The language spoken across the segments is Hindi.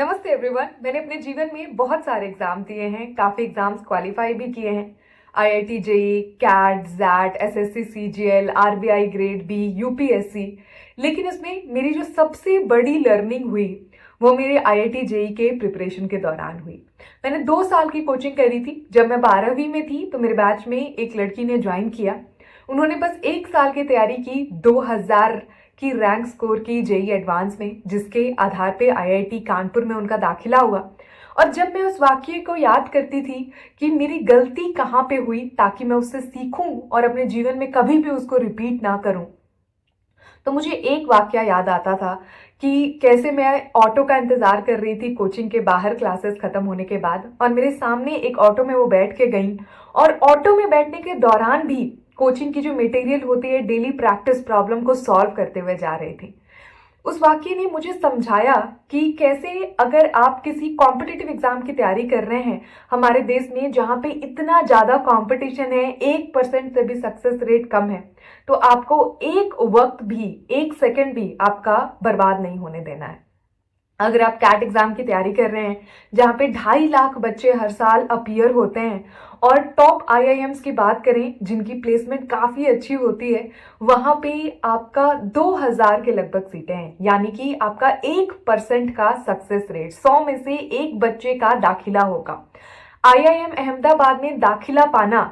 नमस्ते एवरीवन। मैंने अपने जीवन में बहुत सारे एग्जाम दिए हैं, काफी एग्जाम्स क्वालिफाई भी किए हैं। IIT JEE, CAT, XAT, SSC CGL, RBI grade B, UPSC. लेकिन इसमें मेरी जो सबसे बड़ी लर्निंग हुई वो मेरे आईआईटी जेई के प्रिपरेशन के दौरान हुई। मैंने 2 साल की कोचिंग करी थी। जब मैं 12वीं में थी तो मेरे बैच में एक लड़की ने ज्वाइन किया। उन्होंने बस 1 साल की तैयारी की, 2000 की रैंक स्कोर की जेई एडवांस में, जिसके आधार पे आईआईटी कानपुर में उनका दाखिला हुआ। और जब मैं उस वाक्य को याद करती थी कि मेरी गलती कहाँ पे हुई ताकि मैं उससे सीखूं और अपने जीवन में कभी भी उसको रिपीट ना करूं, तो मुझे एक वाक्य याद आता था कि कैसे मैं ऑटो का इंतजार कर रही थी कोचिंग के बाहर क्लासेस खत्म होने के बाद, और मेरे सामने एक ऑटो में वो बैठ के गई। और ऑटो में बैठने के दौरान भी कोचिंग की जो मटेरियल होती है, डेली प्रैक्टिस प्रॉब्लम को सॉल्व करते हुए जा रही थी। उस वाक्य ने मुझे समझाया कि कैसे अगर आप किसी कॉम्पिटिटिव एग्जाम की तैयारी कर रहे हैं हमारे देश में, जहां पे इतना ज्यादा कंपटीशन है, 1% से भी सक्सेस रेट कम है, तो आपको एक वक्त भी, एक सेकंड भी आपका बर्बाद नहीं होने देना है। अगर आप कैट एग्जाम की तैयारी कर रहे हैं जहां पे 2.5 लाख बच्चे हर साल अपीयर होते हैं, और टॉप आईआईएम्स की बात करें जिनकी प्लेसमेंट काफी अच्छी होती है, वहां पे आपका 2000 के लगभग सीटें हैं, यानी कि आपका 1% का सक्सेस रेट, 100 में से एक बच्चे का दाखिला होगा। आईआईएम अहमदाबाद में दाखिला पाना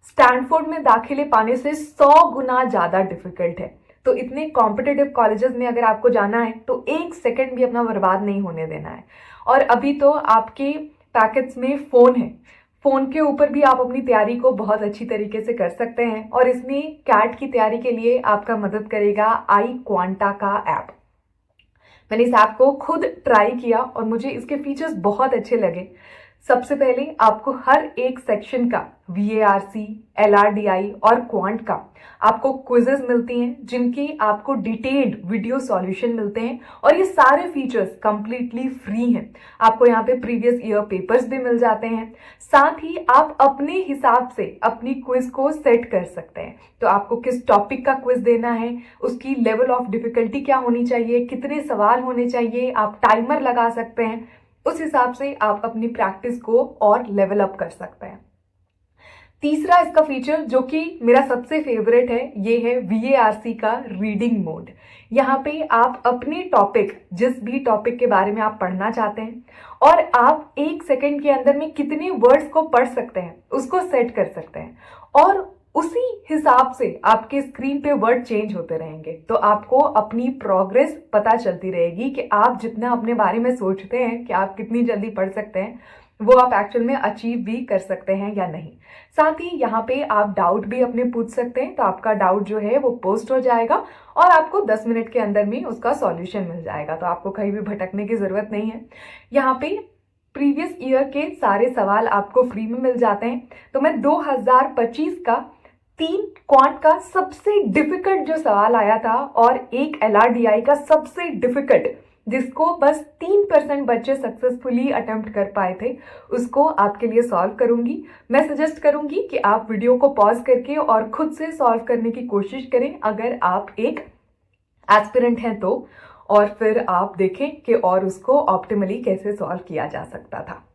स्टैनफोर्ड में दाखिले पाने से 100 गुना ज्यादा डिफिकल्ट है। तो इतने कॉम्पिटिटिव कॉलेजेस में अगर आपको जाना है तो एक सेकंड भी अपना बर्बाद नहीं होने देना है। और अभी तो आपके पैकेट्स में फोन है, फोन के ऊपर भी आप अपनी तैयारी को बहुत अच्छी तरीके से कर सकते हैं। और इसमें कैट की तैयारी के लिए आपका मदद करेगा आई क्वांटा का ऐप। मैंने इस ऐप को खुद ट्राई किया और मुझे इसके फीचर्स बहुत अच्छे लगे। सबसे पहले आपको हर एक सेक्शन का वीएआरसी, एलआरडीआई और क्वांट का आपको क्विजेस मिलती हैं, जिनके आपको डिटेल्ड वीडियो सॉल्यूशन मिलते हैं। और ये सारे फीचर्स कंप्लीटली फ्री हैं। आपको यहाँ पे प्रीवियस ईयर पेपर्स भी मिल जाते हैं। साथ ही आप अपने हिसाब से अपनी क्विज को सेट कर सकते हैं। तो आपको किस टॉपिक का क्विज देना है, उसकी लेवल ऑफ डिफिकल्टी क्या होनी चाहिए, कितने सवाल होने चाहिए, आप टाइमर लगा सकते हैं। उस हिसाब से आप अपनी प्रैक्टिस को और लेवल अप कर सकते हैं। तीसरा इसका फीचर जो कि मेरा सबसे फेवरेट है, ये है वीएआरसी का रीडिंग मोड। यहाँ पे आप अपने टॉपिक, जिस भी टॉपिक के बारे में आप पढ़ना चाहते हैं, और आप 1 सेकंड के अंदर में कितने वर्ड्स को पढ़ सकते हैं उसको सेट कर सकते हैं। और उसी हिसाब से आपके स्क्रीन पे वर्ड चेंज होते रहेंगे, तो आपको अपनी प्रोग्रेस पता चलती रहेगी कि आप जितना अपने बारे में सोचते हैं कि आप कितनी जल्दी पढ़ सकते हैं, वो आप एक्चुअल में अचीव भी कर सकते हैं या नहीं। साथ ही यहाँ पे आप डाउट भी अपने पूछ सकते हैं, तो आपका डाउट जो है वो पोस्ट हो जाएगा और आपको 10 मिनट के अंदर में उसका सॉल्यूशन मिल जाएगा। तो आपको कहीं भी भटकने की जरूरत नहीं है। यहाँ पे प्रीवियस ईयर के सारे सवाल आपको फ्री में मिल जाते हैं। तो मैं 2025 का 3 क्वांट का सबसे डिफिकल्ट जो सवाल आया था और एक एलआरडीआई का सबसे डिफिकल्ट, जिसको बस 3% बच्चे सक्सेसफुली अटेम्प्ट कर पाए थे, उसको आपके लिए सॉल्व करूंगी। मैं सजेस्ट करूंगी कि आप वीडियो को पॉज करके और खुद से सॉल्व करने की कोशिश करें अगर आप एक एस्पिरेंट हैं तो, और फिर आप देखें कि और उसको ऑप्टिमली कैसे सॉल्व किया जा सकता था।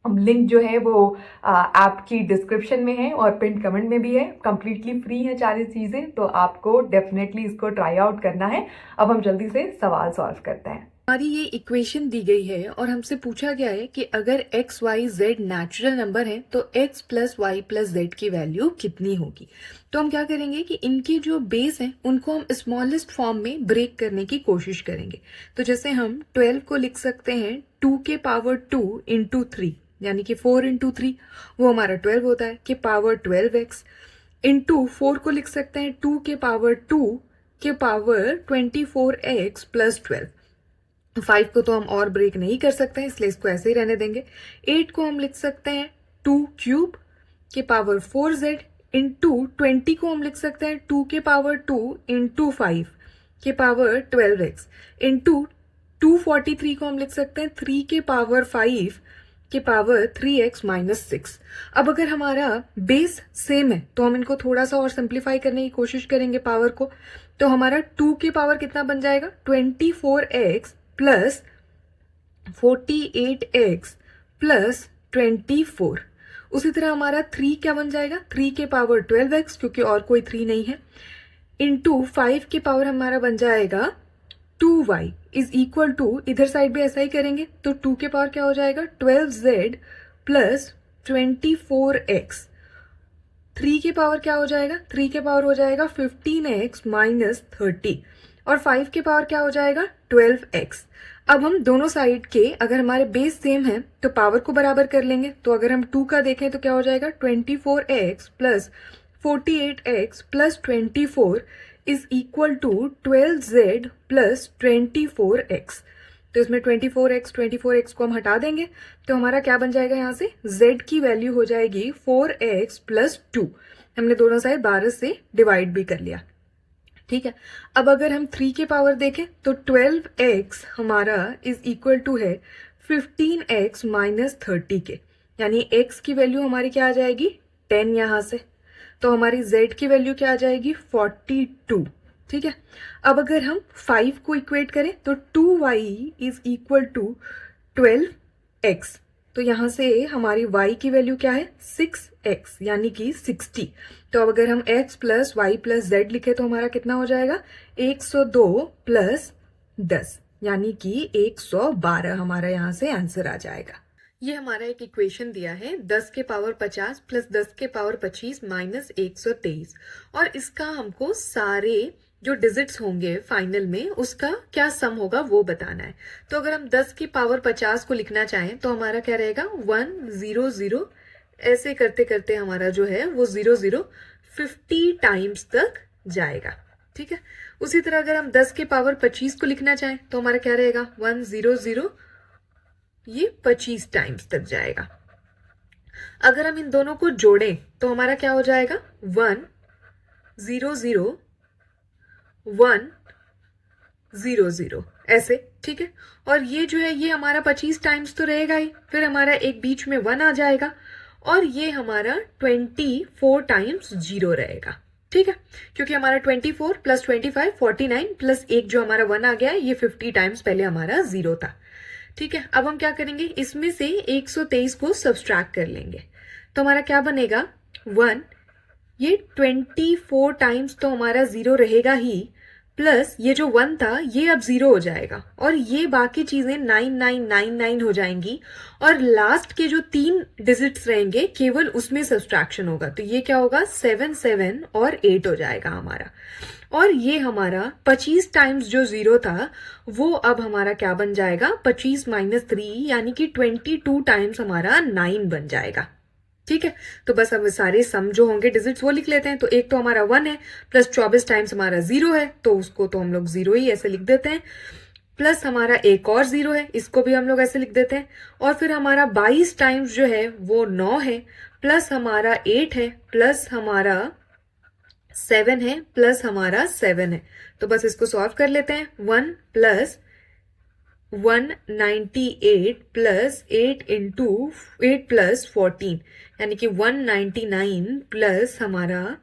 लिंक जो है वो ऐप की डिस्क्रिप्शन में है और पिन कमेंट में भी है। कंप्लीटली फ्री है सारी चीजें, तो आपको डेफिनेटली इसको ट्राई आउट करना है। अब हम जल्दी से सवाल सॉल्व करते हैं। हमारी ये इक्वेशन दी गई है और हमसे पूछा गया है कि अगर x, y, z natural number है तो x plus Y plus Z की वैल्यू कितनी होगी। तो हम क्या करेंगे कि इनके जो बेस हैं उनको हम स्मॉलेस्ट फॉर्म में ब्रेक करने की कोशिश करेंगे। तो जैसे हम 12 को लिख सकते हैं 2 के पावर 2 इंटू 3, यानी कि 4 इंटू 3 वो हमारा 12 होता है, कि पावर 12x। इंटू 4 को लिख सकते हैं 2 के पावर 2 के पावर 24x प्लस 12। 5 को तो हम और ब्रेक नहीं कर सकते हैं, इसलिए इसको ऐसे ही रहने देंगे। 8 को हम लिख सकते हैं 2 क्यूब के पावर 4z। इंटू 20 को हम लिख सकते हैं 2 के पावर 2 इंटू 5 के पावर 12x। इंटू 243 को हम लिख सकते हैं 3 के पावर 5 के पावर 3x माइनस 6। अब अगर हमारा बेस सेम है तो हम इनको थोड़ा सा और सिंप्लीफाई करने की कोशिश करेंगे पावर को। तो हमारा 2 के पावर कितना बन जाएगा, 24x प्लस 48x प्लस 24। उसी तरह हमारा 3 क्या बन जाएगा, 3 के पावर 12x, क्योंकि और कोई 3 नहीं है, इंटू 5 के पावर हमारा बन जाएगा 2y इज इक्वल टू, इधर साइड भी ऐसा ही करेंगे तो 2 के पावर क्या हो जाएगा 12z प्लस 24x। 3 के पावर क्या हो जाएगा, 3 के पावर हो जाएगा 15x माइनस 30, और 5 के पावर क्या हो जाएगा 12x। अब हम दोनों साइड के अगर हमारे बेस सेम है तो पावर को बराबर कर लेंगे। तो अगर हम 2 का देखें तो क्या हो जाएगा 24x plus 48x plus 24 is equal to 12z plus 24x। तो इसमें 24x को हम हटा देंगे तो हमारा क्या बन जाएगा, यहाँ से z की वैल्यू हो जाएगी 4x प्लस 2। हमने दोनों साइड 12 से डिवाइड भी कर लिया, ठीक है। अब अगर हम 3 के पावर देखें तो 12x हमारा इज इक्वल टू है 15x माइनस 30 के, यानी x की वैल्यू हमारी क्या आ जाएगी 10 यहाँ से, तो हमारी z की वैल्यू क्या आ जाएगी 42, ठीक है। अब अगर हम 5 को इक्वेट करें तो 2y is equal to 12x, तो यहाँ से हमारी y की वैल्यू क्या है 6x यानी कि 60। तो अब अगर हम x plus Y plus z लिखे तो हमारा कितना हो जाएगा 102 प्लस 10 यानी कि 112 हमारा यहाँ से आंसर आ जाएगा। ये हमारा एक इक्वेशन दिया है 10 के पावर 50 प्लस 10 के पावर 25 माइनस 123, और इसका हमको सारे जो डिजिट्स होंगे फाइनल में उसका क्या सम होगा वो बताना है। तो अगर हम 10 की पावर 50 को लिखना चाहें तो हमारा क्या रहेगा 100, ऐसे करते करते हमारा जो है वो 00 50 टाइम्स तक जाएगा, ठीक है। उसी तरह अगर हम 10 के पावर 25 को लिखना चाहें तो हमारा क्या रहेगा 100, ये 25 टाइम्स तक जाएगा। अगर हम इन दोनों को जोड़ें तो हमारा क्या हो जाएगा 100 100 ऐसे, ठीक है। और ये जो है ये हमारा 25 टाइम्स तो रहेगा ही, फिर हमारा एक बीच में 1 आ जाएगा, और ये हमारा 24 टाइम्स 0 रहेगा, ठीक है। क्योंकि हमारा 24 प्लस 25 49 प्लस एक जो हमारा 1 आ गया है ये 50 टाइम्स पहले हमारा 0 था, ठीक है। अब हम क्या करेंगे, इसमें से 123 को सब्सट्रैक्ट कर लेंगे तो हमारा क्या बनेगा 1, ये 24 टाइम्स तो हमारा 0 रहेगा ही, प्लस ये जो 1 था ये अब 0 हो जाएगा, और ये बाकी चीजें 9999 हो जाएंगी, और लास्ट के जो 3 डिजिट्स रहेंगे केवल उसमें सब्सट्रैक्शन होगा, तो ये क्या होगा 7 7 और 8 हो जाएगा हमारा। और ये हमारा 25 टाइम्स जो 0 था वो अब हमारा क्या बन जाएगा 25 माइनस 3 यानी कि 22 टाइम्स हमारा 9 बन जाएगा, ठीक है। तो बस अब सारे सम जो होंगे डिजिट्स वो लिख लेते हैं। तो एक तो हमारा 1 है, प्लस 24 टाइम्स हमारा 0 है तो उसको तो हम लोग 0 ही ऐसे लिख देते हैं, प्लस हमारा एक और 0 है इसको भी हम लोग ऐसे लिख देते हैं, और फिर हमारा 22 टाइम्स जो है वो 9 है, प्लस हमारा 8 है, प्लस हमारा 7 है, प्लस हमारा 7 है। तो बस इसको सॉल्व कर लेते हैं। 1 प्लस 198 प्लस 8 इंटू 8 प्लस 14 यानी कि 199 प्लस हमारा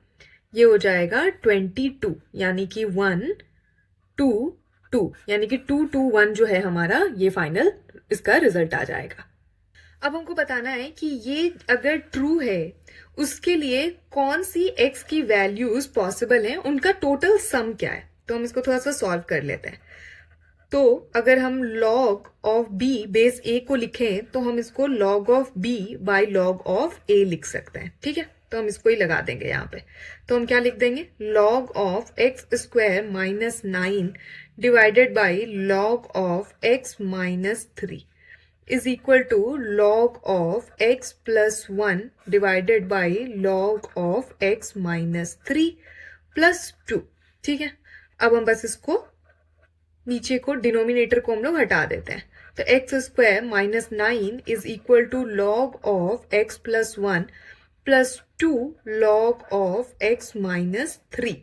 ये हो जाएगा 22 यानी कि 122 यानी कि 221 जो है हमारा ये फाइनल इसका रिजल्ट आ जाएगा। अब हमको बताना है कि ये अगर ट्रू है उसके लिए कौन सी x की वैल्यूज पॉसिबल हैं, उनका टोटल सम क्या है। तो हम इसको थोड़ा सा सॉल्व कर लेते हैं। तो अगर हम log of b base a को लिखें तो हम इसको log of b by log of a लिख सकते हैं, ठीक है। तो हम इसको ही लगा देंगे यहाँ पे। तो हम क्या लिख देंगे log of x square minus 9 divided by log of x minus 3 is equal to log of x plus 1 divided by log of x minus 3 plus 2, ठीक है। अब हम बस इसको नीचे को डिनोमिनेटर को हम लोग हटा देते हैं। तो x square minus 9 is equal to log of x plus 1 plus 2 log of x minus 3।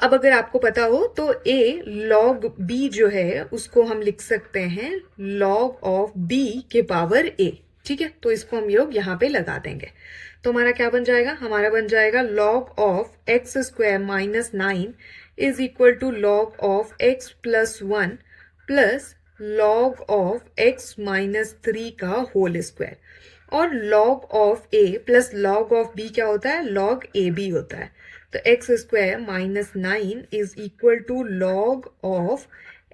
अब अगर आपको पता हो तो a log b जो है उसको हम लिख सकते हैं log ऑफ b के पावर a, ठीक है। तो इसको हम लोग यहाँ पे लगा देंगे। तो हमारा क्या बन जाएगा, हमारा बन जाएगा log of x square minus 9 is equal to log of x plus 1 plus log of x minus 3 का होल स्क्वायर, और log of a plus log of b क्या होता है, log ab होता है। तो x square minus 9 is equal to log of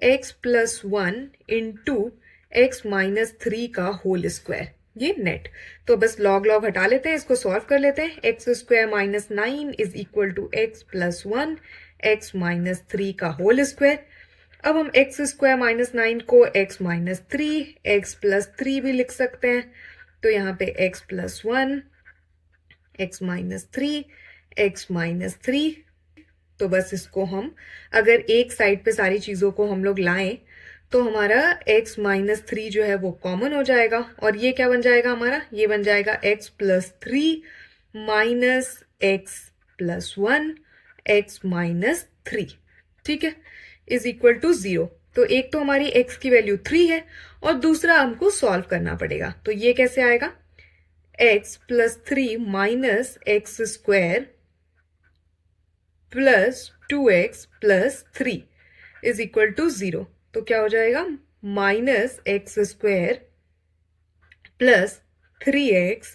x plus 1 into x minus 3 का होल स्क्वायर, ये नेट। तो बस log log हटा लेते हैं, इसको सॉल्व कर लेते हैं। x square minus 9 is equal to x plus 1 x minus 3 का होल स्क्वायर। अब हम x स्क्वायर माइनस 9 को x माइनस 3 x प्लस 3 भी लिख सकते हैं। तो यहाँ पे x plus 1 x minus 3 x minus 3। तो बस इसको हम अगर एक साइड पे सारी चीजों को हम लोग लाएं तो हमारा x माइनस 3 जो है वो कॉमन हो जाएगा, और ये क्या बन जाएगा हमारा, ये बन जाएगा x plus 3 minus x plus 1 x minus 3, ठीक है, इज इक्वल टू 0। तो एक तो हमारी x की वैल्यू 3 है और दूसरा हमको सॉल्व करना पड़ेगा। तो ये कैसे आएगा, x plus 3 minus x square plus 2x plus 3 is equal to 0। तो क्या हो जाएगा, minus x square plus 3x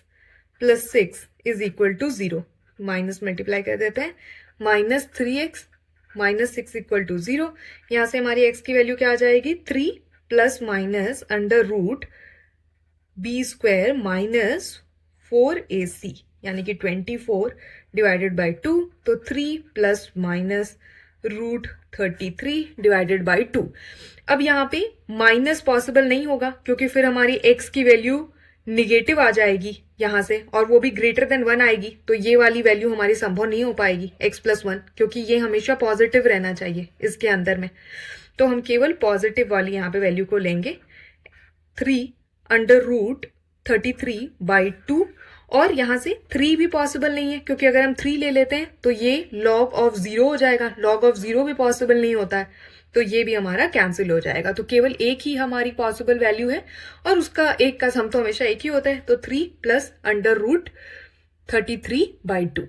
plus 6 is equal to 0। Minus multiply कर देते हैं, minus 3x minus 6 equal to 0। यहां से हमारी x की वैल्यू क्या आ जाएगी, 3 plus minus under root b square minus 4ac, यानी कि 24 डिवाइडेड बाई 2। तो 3 plus minus root 33 divided by 2। अब यहाँ पे माइनस पॉसिबल नहीं होगा क्योंकि फिर हमारी x की वैल्यू निगेटिव आ जाएगी यहां से, और वो भी ग्रेटर देन 1 आएगी। तो ये वाली वैल्यू हमारी संभव नहीं हो पाएगी x प्लस 1, क्योंकि ये हमेशा पॉजिटिव रहना चाहिए इसके अंदर में। तो हम केवल पॉजिटिव वाली यहाँ पे वैल्यू को लेंगे, 3 अंडर रूट 33 बाई 2। और यहां से 3 भी पॉसिबल नहीं है क्योंकि अगर हम 3 ले लेते हैं तो ये log ऑफ 0 हो जाएगा, log ऑफ 0 भी पॉसिबल नहीं होता है, तो ये भी हमारा कैंसिल हो जाएगा। तो केवल एक ही हमारी पॉसिबल वैल्यू है और उसका एक का सम तो हमेशा एक ही होता है। तो 3 प्लस अंडर रूट 33 बाई 2।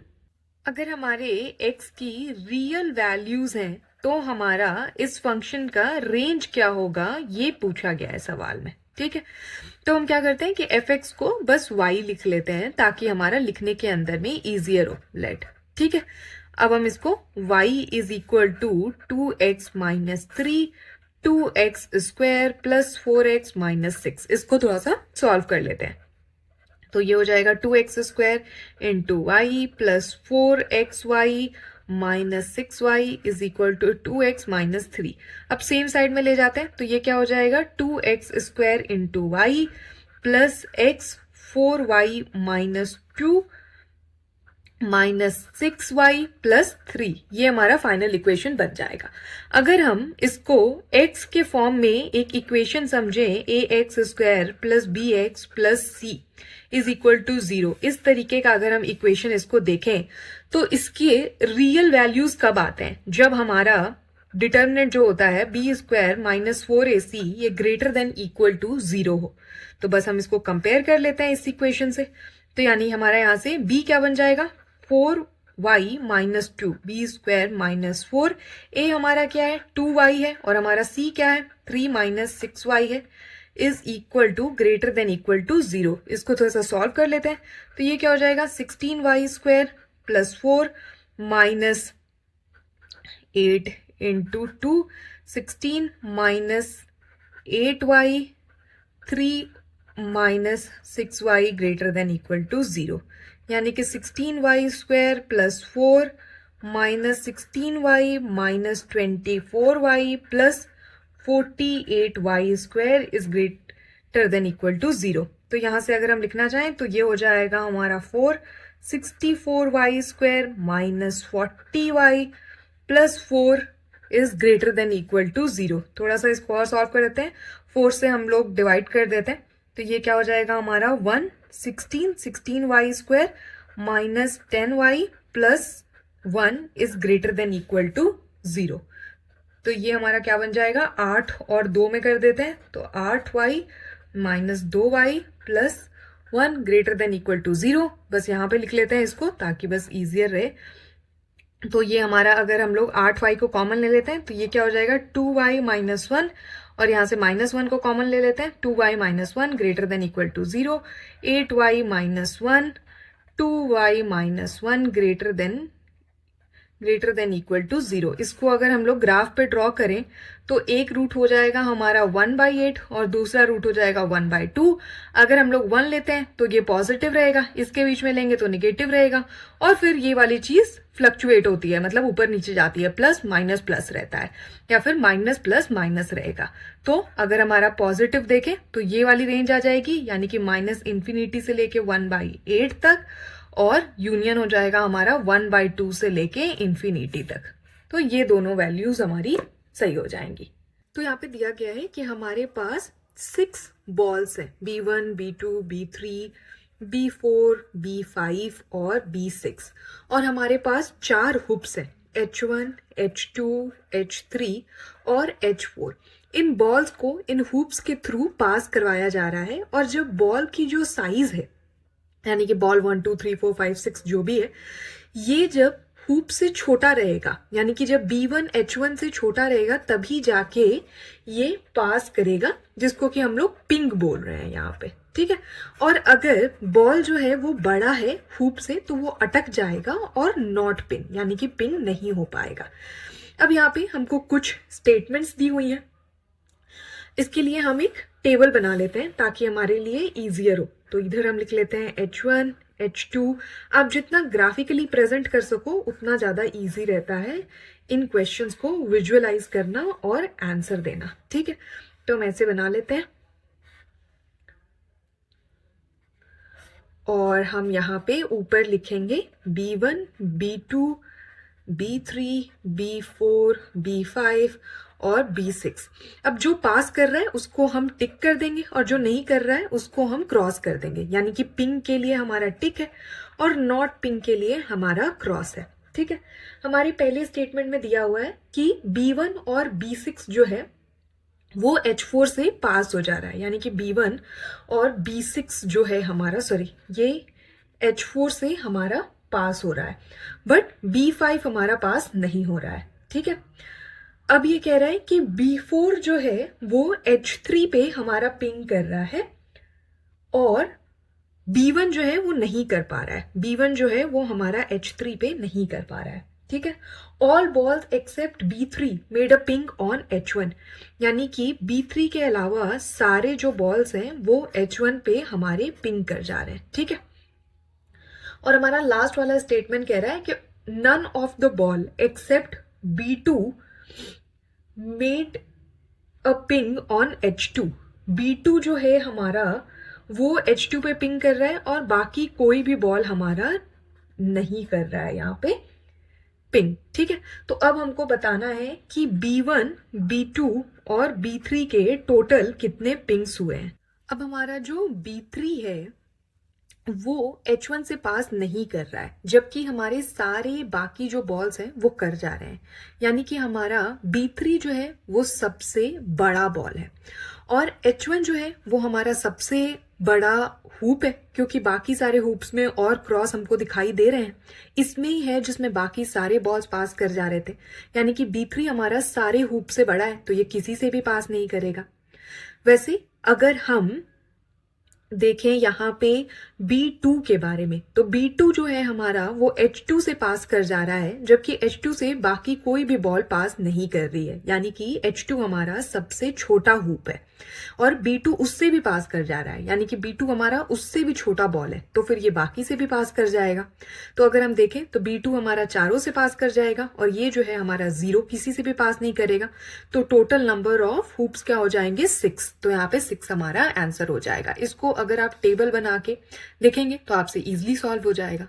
अगर हमारे x की रियल वैल्यूज हैं तो हमारा इस फंक्शन का रेंज क्या होगा, ये पूछा गया है सवाल में, ठीक है। तो हम क्या करते हैं कि fx को बस y लिख लेते हैं ताकि हमारा लिखने के अंदर में इजियर हो, लेट, ठीक है। अब हम इसको y is equal to 2x minus 3 2x square plus 4x minus 6, इसको थोड़ा सा सॉल्व कर लेते हैं। तो ये हो जाएगा 2x square into y plus 4xy minus 6y is equal to 2x minus 3। अब सेम साइड में ले जाते हैं तो ये क्या हो जाएगा, 2x square into y plus x 4y minus 2 minus 6y plus 3, ये हमारा फाइनल इक्वेशन बन जाएगा। अगर हम इसको x के फॉर्म में एक इक्वेशन समझें, ax square plus bx plus c is equal to 0, इस तरीके का अगर हम इक्वेशन इसको देखें तो इसके रियल वैल्यूज कब आते हैं, जब हमारा डिटर्मिनेंट जो होता है बी स्क्वायर माइनस 4ac ये ग्रेटर देन इक्वल टू 0 हो। तो बस हम इसको कंपेयर कर लेते हैं इस इक्वेशन से। तो यानी हमारा यहाँ से b क्या बन जाएगा, 4y minus 2 b square minus 4, a हमारा क्या है 2y है और हमारा c क्या है 3 माइनस 6y है, is equal to greater than equal to 0। इसको थोड़ा सा सॉल्व कर लेते हैं तो ये क्या हो जाएगा 16y square plus 4 minus 8 into 2 16 minus 8y 3 minus 6y greater than equal to 0, यानी कि 16y square plus 4 minus 16y minus 24y plus 48y square is greater than equal to 0। तो यहां से अगर हम लिखना चाहें तो ये हो जाएगा हमारा 64y square minus 40y plus 4 is greater than equal to 0। थोड़ा सा इसको और सॉल्व कर देते हैं, 4 से हम लोग डिवाइड कर देते हैं तो ये क्या हो जाएगा हमारा 16y square minus 10y plus 1 is greater than equal to 0। तो ये हमारा क्या बन जाएगा, 8 और 2 में कर देते हैं तो 8y minus 2y plus 1 greater than equal to 0। बस यहाँ पे लिख लेते हैं इसको ताकि बस इजियर रहे। तो ये हमारा अगर हम लोग 8y को कॉमन ले लेते हैं तो ये क्या हो जाएगा 2y माइनस 1 और यहाँ से -1 को कॉमन ले लेते हैं, 2y - 1 greater than equal to 0, 8y - 1, 2y - 1 greater than equal to 0। इसको अगर हम लोग ग्राफ पे ड्रॉ करें तो एक रूट हो जाएगा हमारा 1/8 और दूसरा रूट हो जाएगा 1/2। अगर हम लोग 1 लेते हैं तो ये पॉजिटिव रहेगा, इसके बीच में लेंगे तो निगेटिव रहेगा, और फिर ये वाली चीज फ्लक्चुएट होती है, मतलब ऊपर नीचे जाती है, प्लस माइनस प्लस रहता है या फिर माइनस प्लस माइनस रहेगा। तो अगर हमारा पॉजिटिव देखें तो ये वाली रेंज आ जाएगी, यानी कि -∞ से लेके 1/8 तक, और यूनियन हो जाएगा हमारा 1/2 से लेके इंफिनिटी तक। तो ये दोनों वैल्यूज हमारी सही हो जाएंगी। तो यहाँ पे दिया गया है कि हमारे पास 6 बॉल्स हैं, B1, B2, B3, B4, B5 और B6, और हमारे पास 4 हुप्स हैं, H1, H2, H3 और H4। इन बॉल्स को इन हुप्स के थ्रू पास करवाया जा रहा है, और जब बॉल की जो साइज है, यानी कि बॉल 1 2 3 4 5 6 जो भी है, ये जब हुप से छोटा रहेगा, यानी कि जब B1 H1 से छोटा रहेगा तभी जाके ये पास करेगा, जिसको कि हम लोग पिंग बोल रहे हैं यहाँ पे, ठीक है। और अगर बॉल जो है वो बड़ा है हुप से तो वो अटक जाएगा और नॉट पिन, यानी कि पिन नहीं हो पाएगा। अब यहाँ पे हमको कुछ स्टेटमेंट्स दी हुई हैं, इसके लिए हम एक टेबल बना लेते हैं ताकि हमारे लिए इजियर हो। तो इधर हम लिख लेते हैं H1, H2। आप जितना ग्राफिकली प्रेजेंट कर सको उतना ज्यादा इजी रहता है इन क्वेश्चंस को विजुअलाइज करना और आंसर देना, ठीक है। तो हम ऐसे बना लेते हैं, और हम यहाँ पे ऊपर लिखेंगे B1, B2, B3, B4, B5 और B6। अब जो पास कर रहा है उसको हम टिक कर देंगे, और जो नहीं कर रहा है उसको हम क्रॉस कर देंगे, यानी कि पिंग के लिए हमारा टिक है और नॉट पिंग के लिए हमारा क्रॉस है, ठीक है। हमारे पहले स्टेटमेंट में दिया हुआ है कि B1 और B6 जो है वो H4 से पास हो जा रहा है, यानी कि B1 और B6 जो है हमारा, ये H4 से हमारा पास हो रहा है, बट B5 हमारा पास नहीं हो रहा है, ठीक है। अब ये कह रहा है कि B4 जो है वो H3 पे हमारा पिंग कर रहा है, और B1 जो है वो नहीं कर पा रहा है, B1 जो है वो हमारा H3 पे नहीं कर पा रहा है, ठीक है। All balls except B3 made a ping on H1, यानी कि B3 के अलावा सारे जो बॉल्स हैं वो H1 पे हमारे पिंग कर जा रहे हैं, ठीक है। और हमारा लास्ट वाला स्टेटमेंट कह रहा है कि none of the ball except B2 made a ping on H2। B2 जो है हमारा वो H2 पे पिंग कर रहा है, और बाकी कोई भी बॉल हमारा नहीं कर रहा है यहाँ पे पिंग, ठीक है। तो अब हमको बताना है कि B1, B2 और B3 के टोटल कितने पिंग्स हुए हैं। अब हमारा जो B3 है वो H1 से पास नहीं कर रहा है, जबकि हमारे सारे बाकी जो बॉल्स हैं वो कर जा रहे हैं, यानी कि हमारा B3 जो है वो सबसे बड़ा बॉल है, और H1 जो है वो हमारा सबसे बड़ा हुप है, क्योंकि बाकी सारे हुप्स में और क्रॉस हमको दिखाई दे रहे हैं, इसमें ही है जिसमें बाकी सारे बॉल्स पास कर जा रहे थे, यानी कि B3 हमारा सारे हुप से बड़ा है, तो ये किसी से भी पास नहीं करेगा। वैसे अगर हम देखें यहाँ पे B2 के बारे में, तो B2 जो है हमारा वो H2 से पास कर जा रहा है, जबकि H2 से बाकी कोई भी बॉल पास नहीं कर रही है, यानी कि H2 हमारा सबसे छोटा हुप है, और B2 उससे भी पास कर जा रहा है, यानी कि B2 हमारा उससे भी छोटा बॉल है, तो फिर ये बाकी से भी पास कर जाएगा। तो अगर हम देखें तो B2 हमारा चारों से पास कर जाएगा, और ये जो है हमारा 0 किसी से भी पास नहीं करेगा, तो टोटल नंबर ऑफ हुप्स क्या हो जाएंगे 6। तो यहाँ पे 6 हमारा आंसर हो जाएगा। इसको अगर आप टेबल बना के देखेंगे तो आपसे इजिली सॉल्व हो जाएगा।